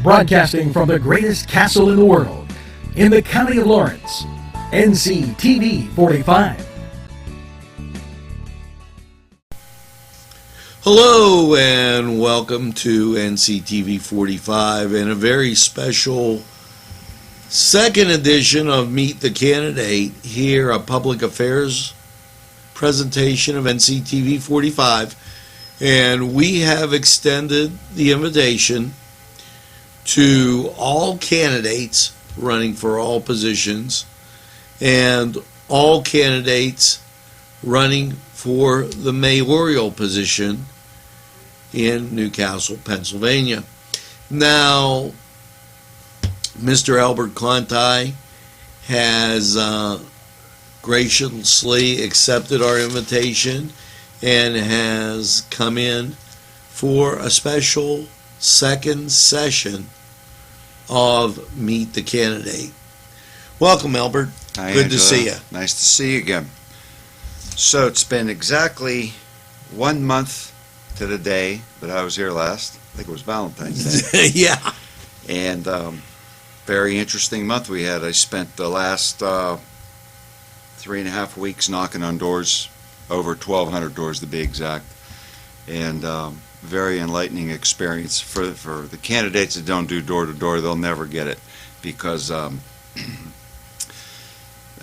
Broadcasting from the greatest castle in the world, in the county of Lawrence, NCTV45. Hello and welcome to NCTV45 and a very special second edition of Meet the Candidate here, a public affairs presentation of NCTV45, and we have extended the invitation to all candidates running for all positions and all candidates running for the mayoral position in Newcastle, Pennsylvania. Now, Mr. Albert Conti has graciously accepted our invitation and has come in for a special second session of Meet the Candidate. Welcome, Albert. Hi, Good Angela. to see you. Nice to see you again. So it's been exactly 1 month to the day that I was here last. I think it was Valentine's Day. Yeah. And very interesting month we had. I spent the last 3.5 weeks knocking on doors, over 1,200 doors to be exact. And very enlightening experience. For the candidates that don't do door-to-door, they'll never get it. Because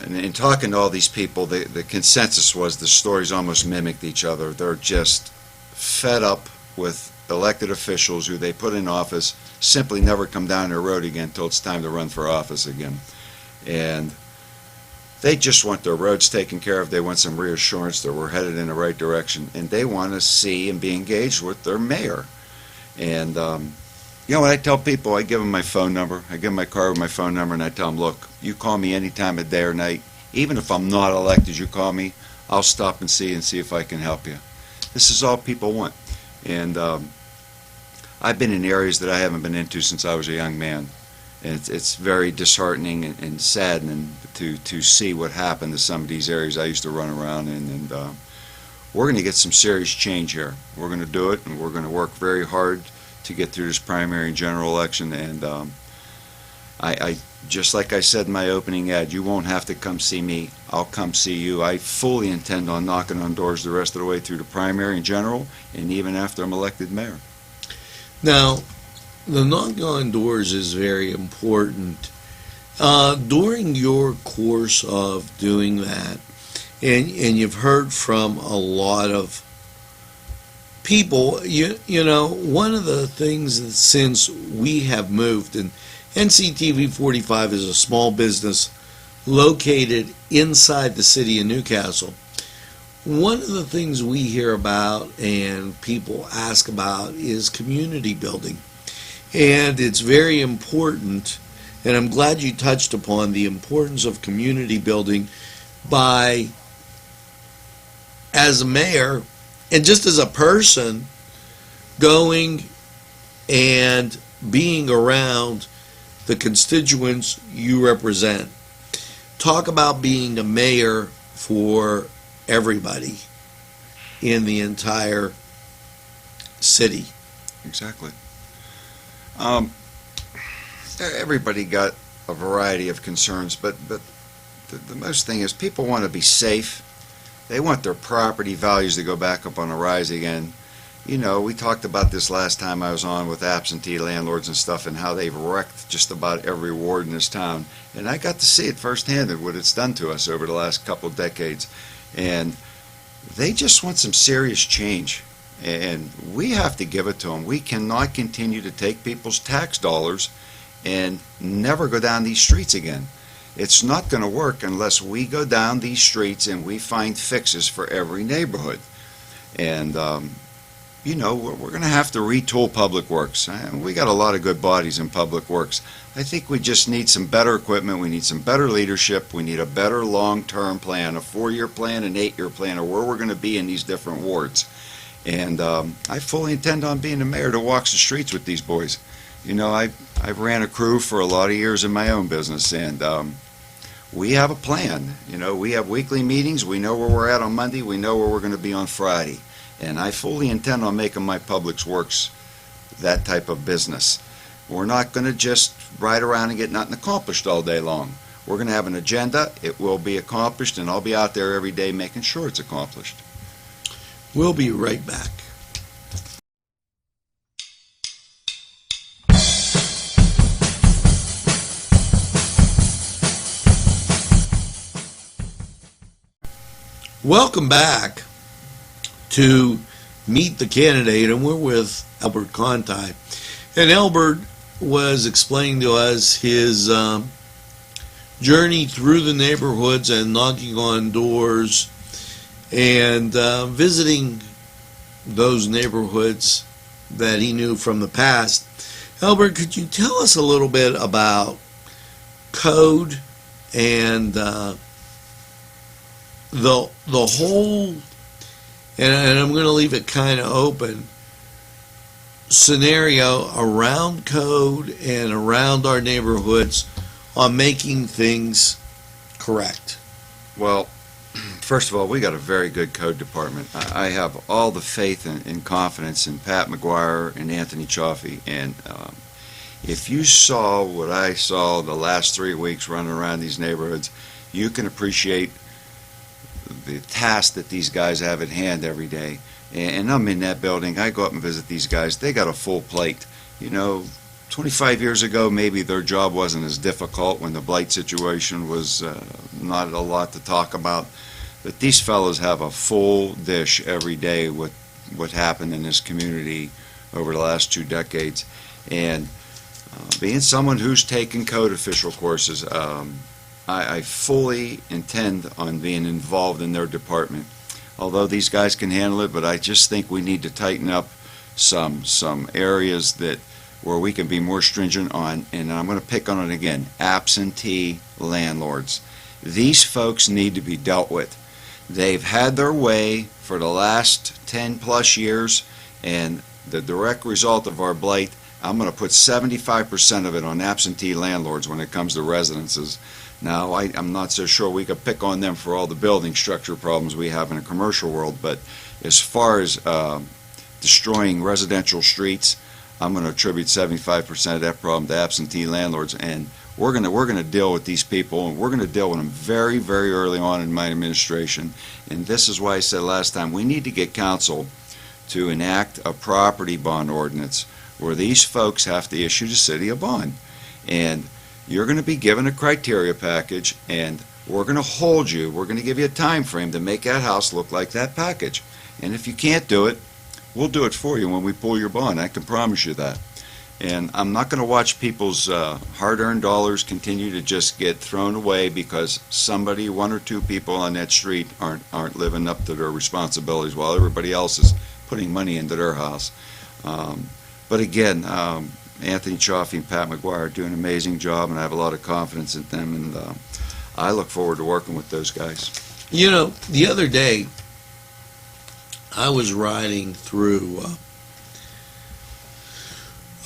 in talking to all these people, the consensus was the stories almost mimicked each other. They're just fed up with elected officials who they put in office, simply never come down their road again until it's time to run for office again. And they just want their roads taken care of. They want some reassurance that we're headed in the right direction, and they want to see and be engaged with their mayor. And you know what I tell people? I give them my phone number. I give them my card with my phone number, and I tell them, look, you call me any time of day or night. Even if I'm not elected, you call me, I'll stop and see if I can help you. This is all people want. And I've been in areas that I haven't been into since I was a young man. And it's very disheartening and saddening to see what happened to some of these areas I used to run around in. And we're going to get some serious change here. We're going to do it, and we're going to work very hard to get through this primary and general election. And I just like I said in my opening ad, you won't have to come see me. I'll come see you. I fully intend on knocking on doors the rest of the way through the primary and general, and even after I'm elected mayor. Now, the knocking on doors is very important. During your course of doing that, and you've heard from a lot of people, you know, one of the things that since we have moved, and NCTV45 is a small business located inside the city of Newcastle, one of the things we hear about and people ask about is community building. And it's very important, and I'm glad you touched upon the importance of community building by, as a mayor, and just as a person, going and being around the constituents you represent. Talk about being a mayor for everybody in the entire city. Exactly. Everybody got a variety of concerns, but the most thing is people want to be safe. They want their property values to go back up on the rise again. You know, we talked about this last time I was on with absentee landlords and stuff, and how they've wrecked just about every ward in this town. And I got to see it firsthand of what it's done to us over the last couple of decades. And they just want some serious change. And we have to give it to them. We cannot continue to take people's tax dollars and never go down these streets again. It's not going to work unless we go down these streets and we find fixes for every neighborhood. And you know, we're going to have to retool public works. We got a lot of good bodies in public works. I think we just need some better equipment. We need some better leadership. We need a better long-term plan, a 4-year plan, an 8-year plan of where we're going to be in these different wards. And I fully intend on being the mayor that walks the streets with these boys. You know, I've ran a crew for a lot of years in my own business, and we have a plan. You know, we have weekly meetings. We know where we're at on Monday. We know where we're going to be on Friday. And I fully intend on making my public works that type of business. We're not going to just ride around and get nothing accomplished all day long. We're going to have an agenda. It will be accomplished, and I'll be out there every day making sure it's accomplished. We'll be right back. Welcome back to Meet the Candidate, and we're with Albert Conti. And Albert was explaining to us his journey through the neighborhoods and knocking on doors and visiting those neighborhoods that he knew from the past. Albert, could you tell us a little bit about code and the whole, and I'm going to leave it kind of open, scenario around code and around our neighborhoods on making things correct? Well, first of all, we got a very good code department. I have all the faith and confidence in Pat McGuire and Anthony Chaffee, and if you saw what I saw the last 3 weeks running around these neighborhoods, you can appreciate the task that these guys have at hand every day. And I'm in that building. I go up and visit these guys. They got a full plate. 25 years ago, maybe their job wasn't as difficult when the blight situation was not a lot to talk about. But these fellows have a full dish every day with what happened in this community over the last 2 decades. And being someone who's taken code official courses, I fully intend on being involved in their department. Although these guys can handle it, but I just think we need to tighten up some areas that where we can be more stringent on, and I'm going to pick on it again, absentee landlords. These folks need to be dealt with. They've had their way for the last 10 plus years, and the direct result of our blight, I'm going to put 75% of it on absentee landlords when it comes to residences. Now, I'm not so sure we could pick on them for all the building structure problems we have in a commercial world, but as far as destroying residential streets, I'm going to attribute 75% of that problem to absentee landlords, and we're going to deal with these people, and we're going to deal with them very, very early on in my administration. And this is why I said last time, we need to get council to enact a property bond ordinance where these folks have to issue the city a bond. And you're going to be given a criteria package, and we're going to hold you. We're going to give you a time frame to make that house look like that package. And if you can't do it, we'll do it for you when we pull your bond. I can promise you that. And I'm not going to watch people's hard-earned dollars continue to just get thrown away because somebody, 1 or 2 people on that street aren't living up to their responsibilities while everybody else is putting money into their house. But again, Anthony Chaffee and Pat McGuire are doing an amazing job, and I have a lot of confidence in them, and I look forward to working with those guys. The other day, I was riding through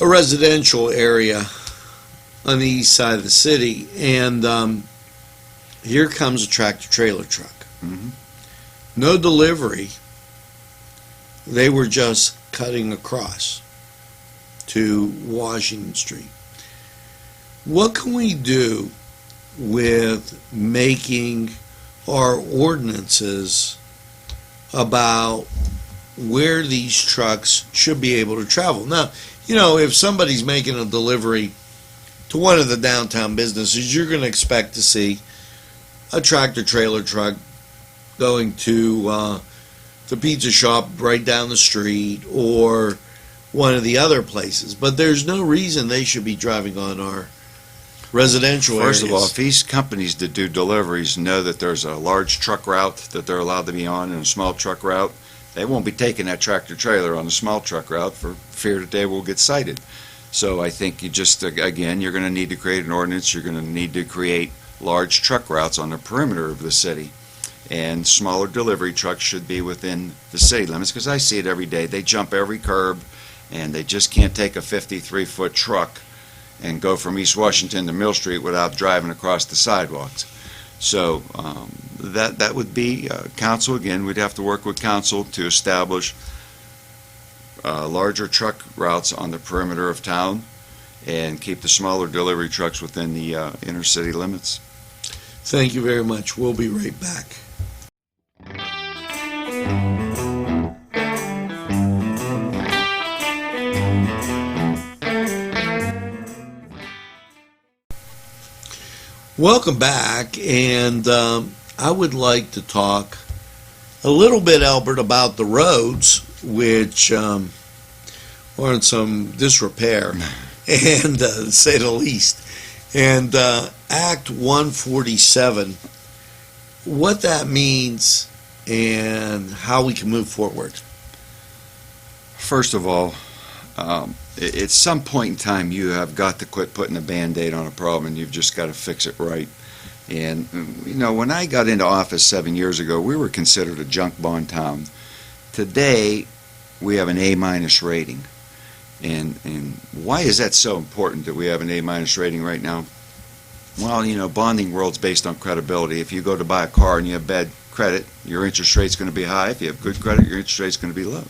a residential area on the east side of the city, and here comes a tractor-trailer truck. Mm-hmm. No delivery. They were just cutting across to Washington Street. What can we do with making our ordinances about where these trucks should be able to travel? Now, if somebody's making a delivery to one of the downtown businesses, you're going to expect to see a tractor-trailer truck going to the pizza shop right down the street or one of the other places, but there's no reason they should be driving on our residential areas. First of all, if these companies that do deliveries know that there's a large truck route that they're allowed to be on and a small truck route, they won't be taking that tractor trailer on the small truck route for fear that they will get cited. So I think you just, again, you're going to need to create an ordinance. You're going to need to create large truck routes on the perimeter of the city. And smaller delivery trucks should be within the city limits, because I see it every day. They jump every curb, and they just can't take a 53-foot truck and go from East Washington to Mill Street without driving across the sidewalks. So that would be council. Again, we'd have to work with council to establish larger truck routes on the perimeter of town, and keep the smaller delivery trucks within the inner city limits. Thank you very much. We'll be right back. Welcome back, and I would like to talk a little bit, Albert, about the roads, which are in some disrepair, and to say the least. And Act 147, what that means and how we can move forward. First of all, at some point in time, you have got to quit putting a Band-Aid on a problem, and you've just got to fix it right. And, when I got into office 7 years ago, we were considered a junk bond town. Today, we have an A- rating. And why is that so important that we have an A- rating right now? Well, bonding world's based on credibility. If you go to buy a car and you have bad credit, your interest rate's going to be high. If you have good credit, your interest rate's going to be low.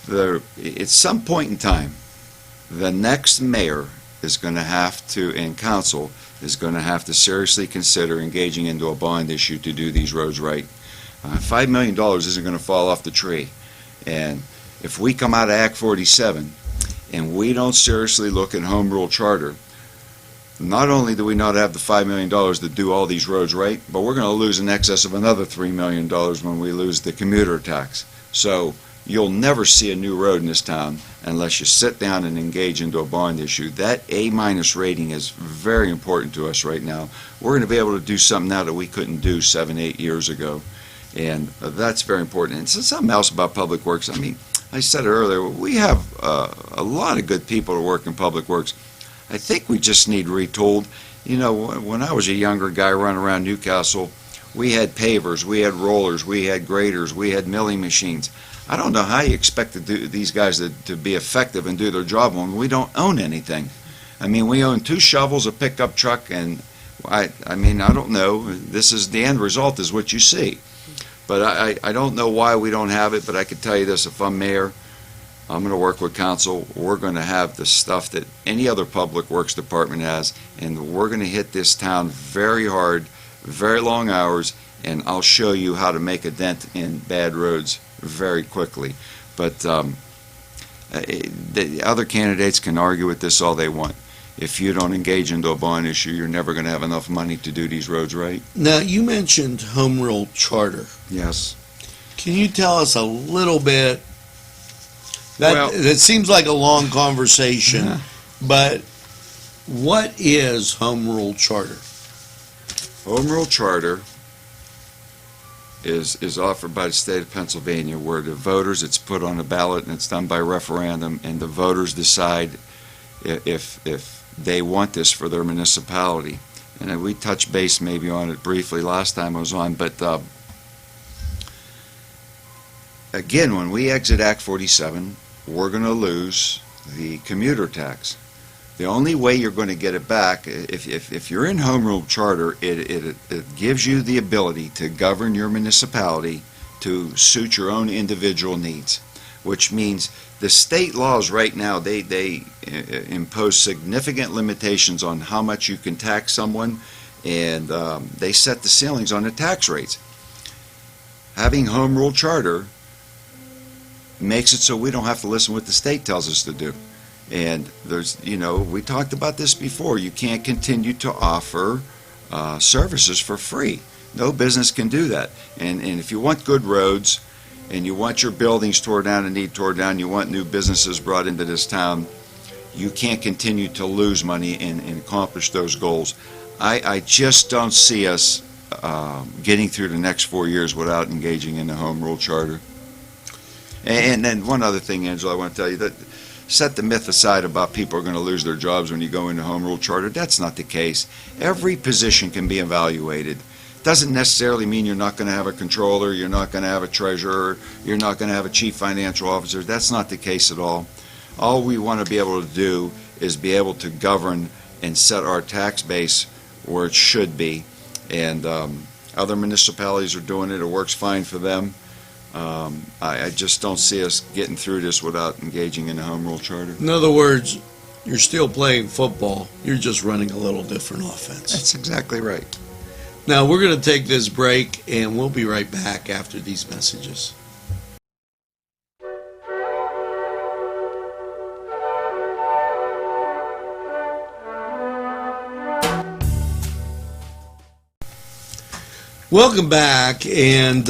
At some point in time, the next mayor is going to have to, and council is going to have to seriously consider engaging into a bond issue to do these roads right. $5 million isn't going to fall off the tree. And if we come out of Act 47 and we don't seriously look at Home Rule Charter, not only do we not have the $5 million to do all these roads right, but we're going to lose in excess of another $3 million when we lose the commuter tax. So you'll never see a new road in this town unless you sit down and engage into a bond issue. That A- rating is very important to us right now. We're going to be able to do something now that we couldn't do 7, 8 years ago. And that's very important. And so something else about Public Works. I said it earlier, we have a lot of good people to work in Public Works. I think we just need retooled. When I was a younger guy running around Newcastle, we had pavers, we had rollers, we had graders, we had milling machines. I don't know how you expect these guys to be effective and do their job when we don't own anything. We own 2 shovels, a pickup truck, and I don't know. This is the end result is what you see. But I don't know why we don't have it, but I can tell you this, if I'm mayor, I'm going to work with council. We're going to have the stuff that any other public works department has, and we're going to hit this town very hard, very long hours, and I'll show you how to make a dent in bad roads very quickly. But the other candidates can argue with this all they want. If you don't engage into a bond issue, you're never going to have enough money to do these roads right. Now, you mentioned Home Rule Charter. Yes. Can you tell us a little bit? That seems like a long conversation, but what is Home Rule Charter? Home Rule Charter is offered by the state of Pennsylvania, where the voters, it's put on a ballot and it's done by referendum, and the voters decide if they want this for their municipality. And we touched base maybe on it briefly last time I was on, but again, when we exit Act 47, we're going to lose the commuter tax. The only way you're going to get it back, if you're in Home Rule Charter, it gives you the ability to govern your municipality to suit your own individual needs, which means the state laws right now, they impose significant limitations on how much you can tax someone, and they set the ceilings on the tax rates. Having Home Rule Charter makes it so we don't have to listen to what the state tells us to do. And there's, we talked about this before, you can't continue to offer services for free. No business can do that. And if you want good roads, and you want your buildings torn down and need torn down, you want new businesses brought into this town, you can't continue to lose money and accomplish those goals. I just don't see us getting through the next 4 years without engaging in the Home Rule Charter. And then one other thing, Angela, I want to tell you, that set the myth aside about people are going to lose their jobs when you go into Home Rule Charter. That's not the case. Every position can be evaluated. Doesn't necessarily mean you're not going to have a controller, you're not going to have a treasurer, you're not going to have a chief financial officer. That's not the case at all. All we want to be able to do is be able to govern and set our tax base where it should be. And other municipalities are doing it. It works fine for them. I just don't see us getting through this without engaging in the Home Rule Charter. In other words, You're still playing football. You're just running a little different offense. That's exactly right. Now, we're going to take this break, and we'll be right back after these messages. Welcome back, and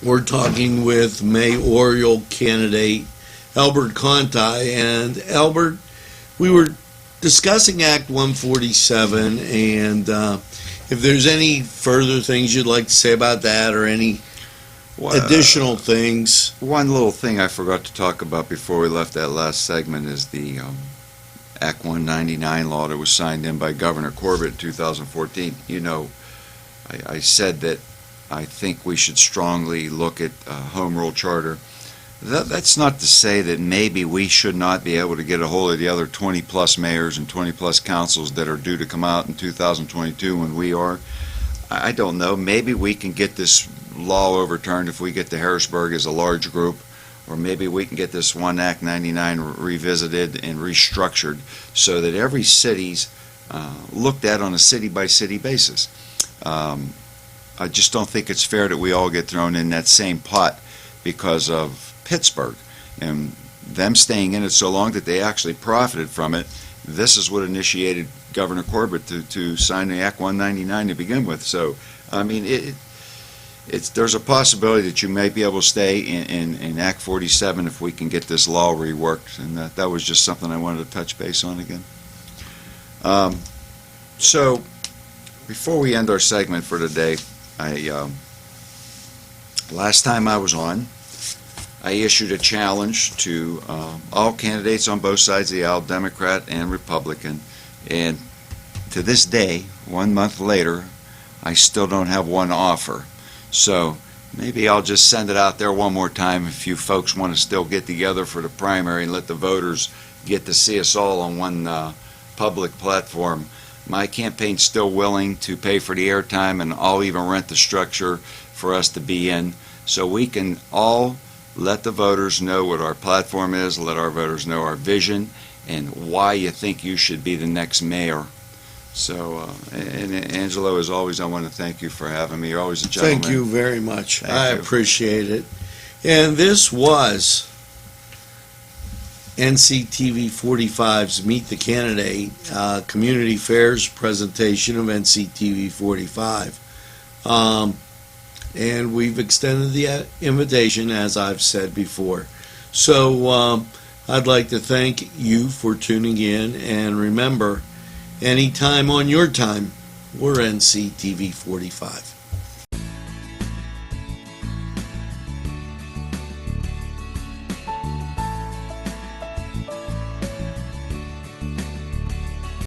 we're talking with mayoral candidate Albert Conti. And Albert, we were discussing Act 147, and if there's any further things you'd like to say about that, or any additional things. One little thing I forgot to talk about before we left that last segment is the Act 199 law that was signed in by Governor Corbett in 2014. You know, I said that I think we should strongly look at home rule charter. That's not to say that maybe we should not be able to get a hold of the other 20-plus mayors and 20-plus councils that are due to come out in 2022 when we are. I don't know. Maybe we can get this law overturned if we get to Harrisburg as a large group, or maybe we can get this one Act 99 revisited and restructured so that every city's looked at on a city-by-city basis. I just don't think it's fair that we all get thrown in that same pot because of Pittsburgh and them staying in it so long that they actually profited from it. This is what initiated Governor Corbett to sign the Act 199 to begin with. So, I mean, there's a possibility that you may be able to stay in Act 47 if we can get this law reworked, and that was just something I wanted to touch base on again. So, before we end our segment for today, last time I was on, I issued a challenge to all candidates on both sides of the aisle, Democrat and Republican, and to this day, 1 month later, I still don't have one offer. So maybe I'll just send it out there one more time if you folks want to still get together for the primary and let the voters get to see us all on one public platform. My campaign's still willing to pay for the airtime, and I'll even rent the structure for us to be in, so we can all let the voters know what our platform is, let our voters know our vision, and why you think you should be the next mayor. So, and Angelo, as always, I want to thank you for having me. You're always a gentleman. Thank you very much. I you. appreciate it. And this was NCTV45's Meet the Candidate Community Fairs presentation of NCTV45. And we've extended the invitation, as I've said before. So I'd like to thank you for tuning in, and remember, anytime on your time, we're NCTV45.